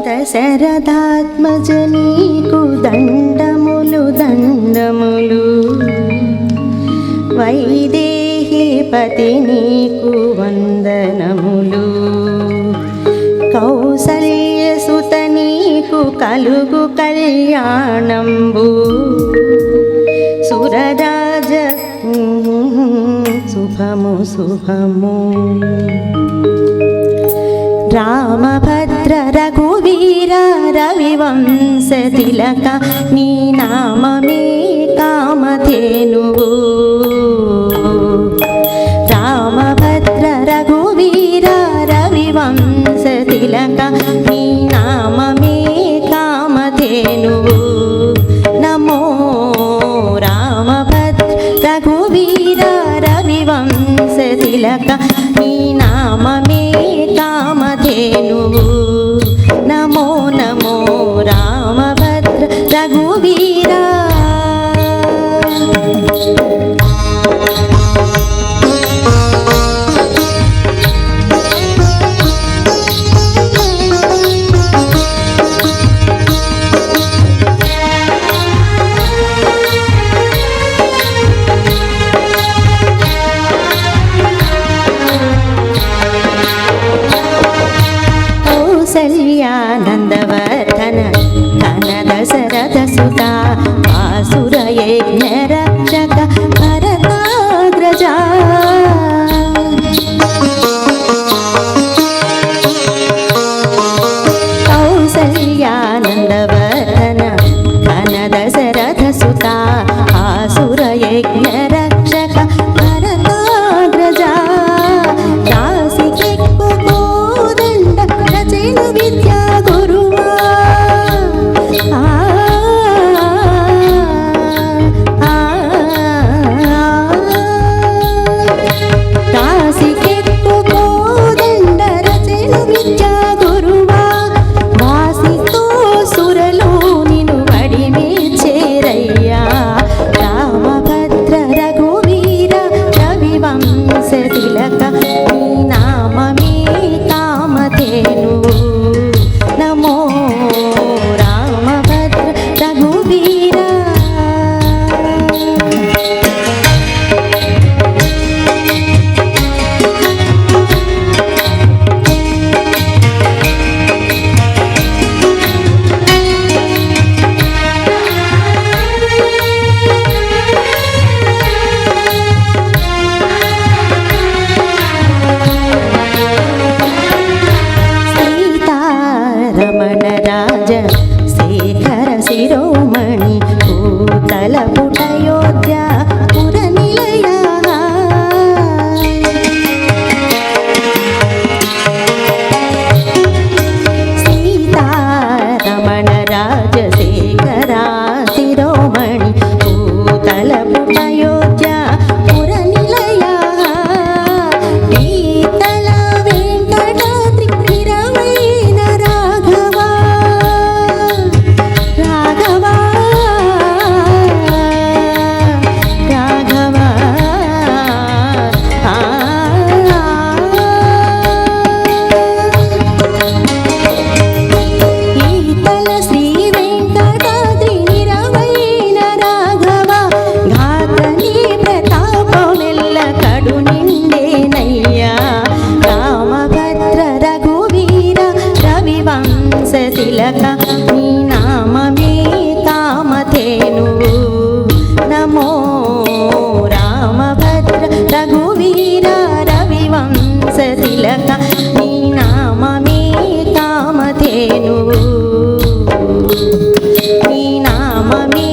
దశరథాత్మజ నీకు దండములు దండములు, వైదేహి పతి నీకు వందనములు, కౌసల్యసుత నీకు కలుగు కళ్యాణంబు, సురరాజ శుభము శుభము. రామభద్ర రఘువీర రవివంశ తిలక నీ నామమే కామధేనువు. రామభద్ర రఘువీర రవివంశ తిలక నీ నామమే కామధేనువు. నమో రామభద్ర రఘువీర రవివంశ తిలక నీ నామమే కామధేనువు. నమో నమో రామభద్ర రఘువీర. కౌసల్యానందవర్ధన ధన దశరథ సుత ఆసుర యజ్ఞ రక్షక భరతాగ్రజ. కౌసల్యానందవర్ధన ధన దశరథ సుత ఆసుర యజ్ఞ రక్షక భరతాగ్రజ. విద్యా గురువా కాశీకెక్కు కోదండ రచన విద్యా గురువా. వాసితో సురలు నిన్ను వడిమే చేరయ్యా. రామభద్ర రఘువీర రవివంశ తిలక నీ నామమే కామధేనువు. నమో రామభద్ర రఘువీర. రమణ రాజ శేఖర శిరోమణి భూతల పుటయోధ్య పుర నిలయ. సీతారమణ రాజ శేఖర శిరోమణి భూతల పుటయోధ్య పుర నిలయ. ఈతల వెంకటాద్రి నిరవైన రాఘవ రాఘవ రాఘవ. ఈతల శ్రీ వెంకటాద్రి నిరవైన రాఘవ. ఘాతని ప్రతాపమెల్ల కడు నిండేనయ్యా. రామభద్ర రఘువీర రవివంశ తిలక నీ నామమే కామధేనువు. నమో రామభద్ర రఘువీర రవివంశ తిలక నీ నామమే కామధేనువు. నీ నామమే